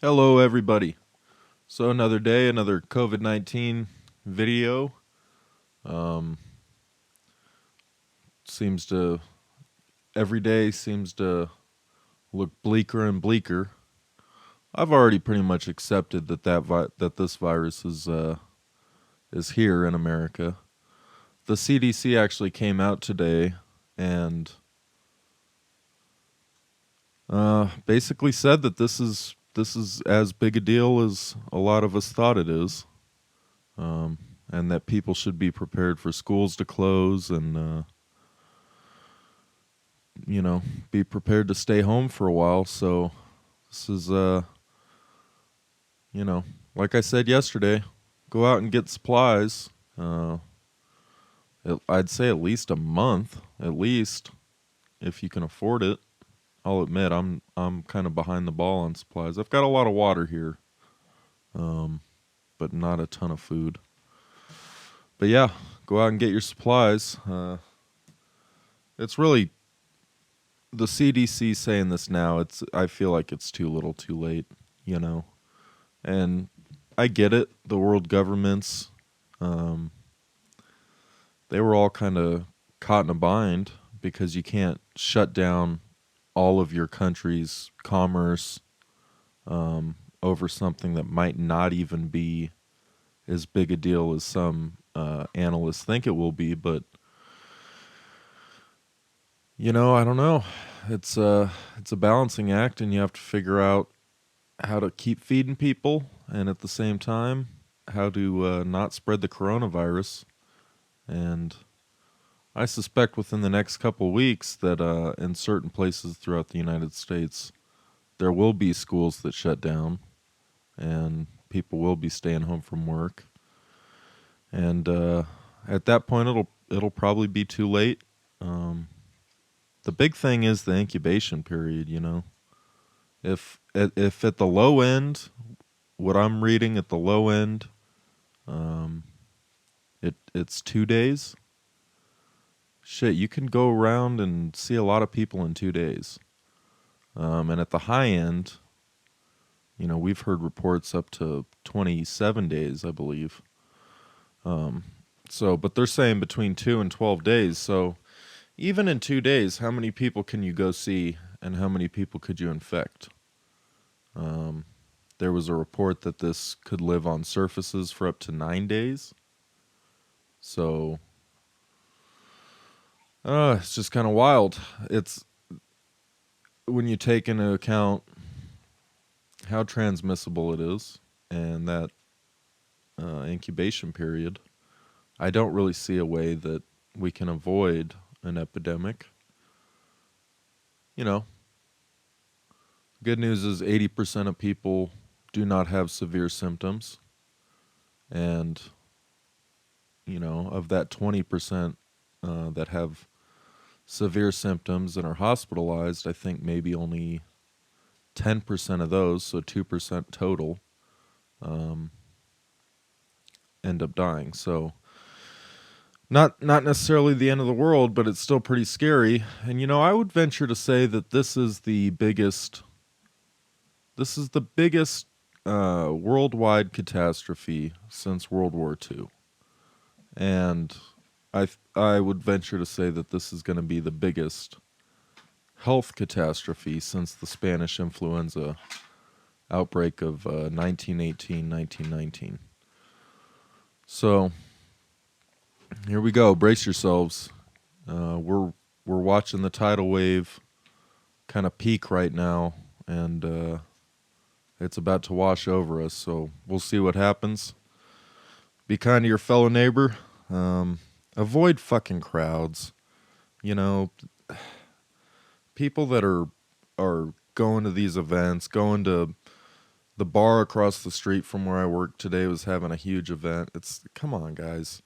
Hello, everybody. So another day, another COVID-19 video. Um, seems to every day seems to look bleaker and bleaker. I've already pretty much accepted that this virus is here in America. The CDC actually came out today and basically said that this is as big a deal as a lot of us thought it is. And that people should be prepared for schools to close and, be prepared to stay home for a while. So this is, like I said yesterday, go out and get supplies. I'd say at least a month, at least, if you can afford it. I'll admit I'm kind of behind the ball on supplies. I've got a lot of water here, but not a ton of food. But yeah, go out and get your supplies. It's really the CDC saying this now. I feel like it's too little, too late, And I get it. The world governments, they were all kind of caught in a bind because you can't shut down all of your country's commerce over something that might not even be as big a deal as some analysts think it will be. But I don't know. It's a balancing act, and you have to figure out how to keep feeding people, and at the same time, how to not spread the coronavirus. And I suspect within the next couple weeks that in certain places throughout the United States, there will be schools that shut down, and people will be staying home from work. And at that point, it'll probably be too late. The big thing is the incubation period. If at the low end, what I'm reading at the low end, it's 2 days. Shit, you can go around and see a lot of people in 2 days. And at the high end, we've heard reports up to 27 days, I believe. But they're saying between 2 and 12 days. So even in 2 days, how many people can you go see and how many people could you infect? There was a report that this could live on surfaces for up to 9 days. So it's just kind of wild. It's when you take into account how transmissible it is and that incubation period, I don't really see a way that we can avoid an epidemic. Good news is 80% of people do not have severe symptoms. And, of that 20% that have severe symptoms and are hospitalized, I think maybe only 10% of those, so 2% total, end up dying. So not necessarily the end of the world, but it's still pretty scary. And I would venture to say that this is the biggest worldwide catastrophe since World War II. And I would venture to say that this is going to be the biggest health catastrophe since the Spanish influenza outbreak of 1918, 1919. So here we go. Brace yourselves. We're watching the tidal wave kind of peak right now, and it's about to wash over us. So we'll see what happens. Be kind to your fellow neighbor. Avoid fucking crowds. People that are going to these events, going to the bar across the street from where I work today was having a huge event. Come on, guys.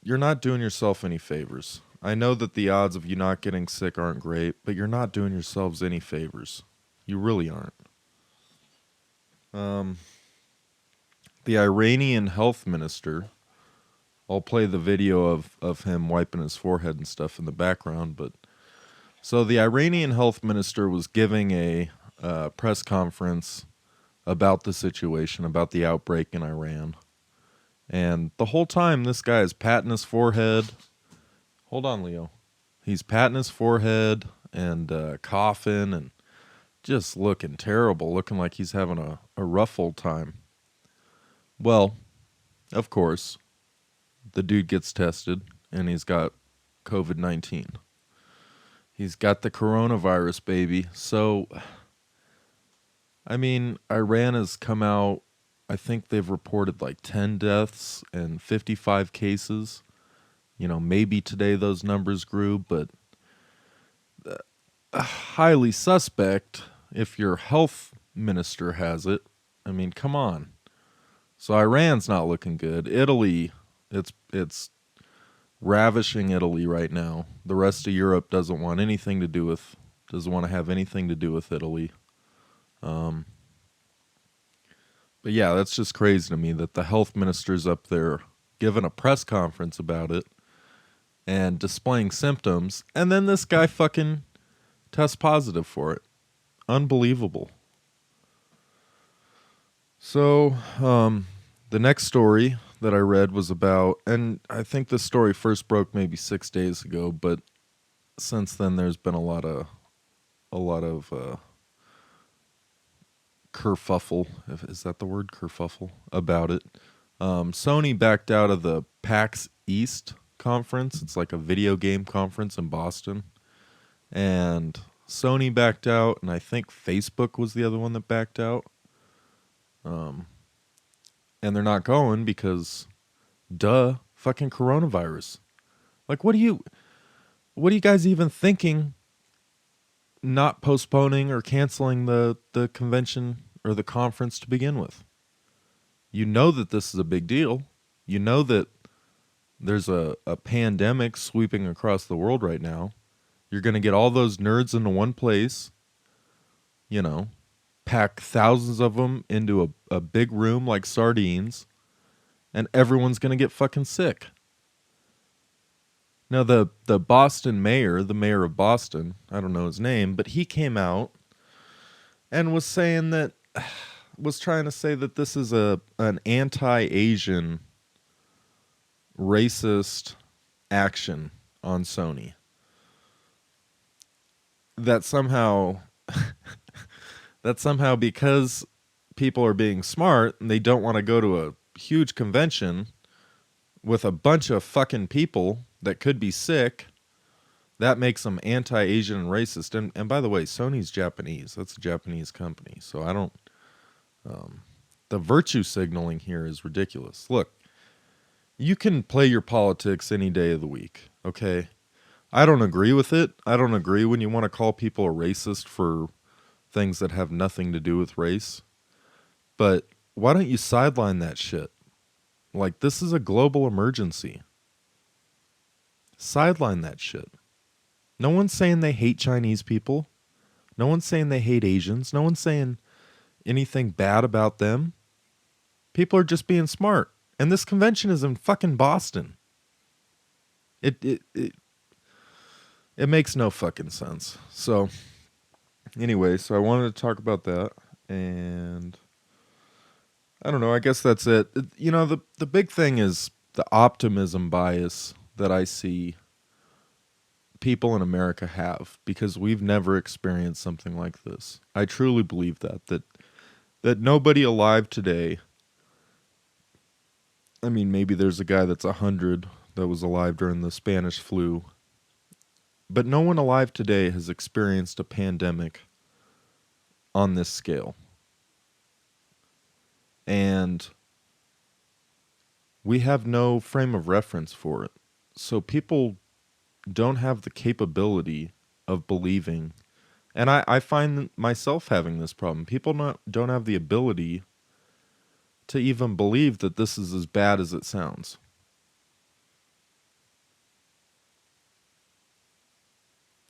You're not doing yourself any favors. I know that the odds of you not getting sick aren't great, but you're not doing yourselves any favors. You really aren't. The Iranian health minister, I'll play the video of him wiping his forehead and stuff in the background, but so the Iranian health minister was giving a press conference about the situation, about the outbreak in Iran. And the whole time, this guy is patting his forehead. Hold on, Leo. He's patting his forehead and coughing and just looking terrible, looking like he's having a rough old time. Well, of course, the dude gets tested and he's got COVID-19. He's got the coronavirus, baby. So, I mean, Iran has come out, I think they've reported like 10 deaths and 55 cases. You know, maybe today those numbers grew, but highly suspect if your health minister has it. I mean, come on. So Iran's not looking good. Italy, it's ravishing Italy right now. The rest of Europe doesn't want to have anything to do with Italy. But yeah, that's just crazy to me that the health minister's up there giving a press conference about it and displaying symptoms, and then this guy fucking tests positive for it. Unbelievable. So, the next story that I read was about, and I think this story first broke maybe 6 days ago, but since then there's been a lot of kerfuffle, is that the word, kerfuffle, about it. Sony backed out of the PAX East conference. It's like a video game conference in Boston. And Sony backed out, and I think Facebook was the other one that backed out. And they're not going because, fucking coronavirus. Like, what are you guys even thinking not postponing or canceling the convention or the conference to begin with? You know that this is a big deal. You know that there's a pandemic sweeping across the world right now. You're going to get all those nerds into one place, you know, pack thousands of them into a big room like sardines, and everyone's going to get fucking sick. Now, the Boston mayor, the mayor of Boston, I don't know his name, but he came out and was trying to say that this is an anti-Asian racist action on Sony. That somehow because people are being smart and they don't want to go to a huge convention with a bunch of fucking people that could be sick, that makes them anti-Asian and racist. And by the way, Sony's Japanese. That's a Japanese company. So I don't... the virtue signaling here is ridiculous. Look, you can play your politics any day of the week, okay? I don't agree with it. I don't agree when you want to call people a racist for things that have nothing to do with race. But why don't you sideline that shit? Like, this is a global emergency. Sideline that shit. No one's saying they hate Chinese people. No one's saying they hate Asians. No one's saying anything bad about them. People are just being smart. And this convention is in fucking Boston. It makes no fucking sense. So, anyway, so I wanted to talk about that. And I don't know, I guess that's it. You know, the big thing is the optimism bias that I see people in America have, because we've never experienced something like this. I truly believe that nobody alive today, I mean, maybe there's a guy that's 100 that was alive during the Spanish flu, but no one alive today has experienced a pandemic on this scale. And we have no frame of reference for it. So people don't have the capability of believing. And I find myself having this problem. People don't have the ability to even believe that this is as bad as it sounds.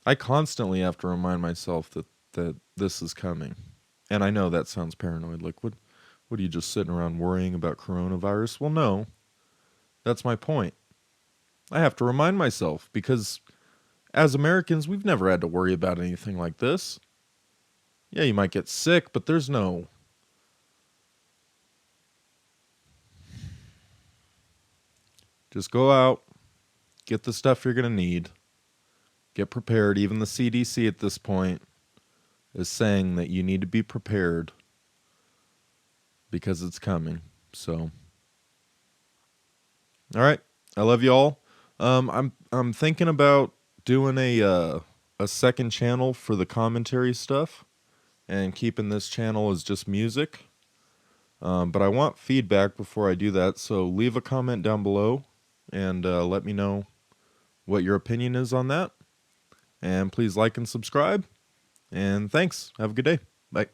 I constantly have to remind myself that this is coming. And I know that sounds paranoid. Like, what are you just sitting around worrying about coronavirus? Well, no. That's my point. I have to remind myself, because as Americans, we've never had to worry about anything like this. Yeah, you might get sick, but there's no Just go out, get the stuff you're going to need, get prepared. Even the CDC at this point is saying that you need to be prepared because it's coming. So, all right, I love you all. I'm thinking about doing a second channel for the commentary stuff, and keeping this channel as just music. But I want feedback before I do that, so leave a comment down below and let me know what your opinion is on that. And please like and subscribe. And thanks. Have a good day. Bye.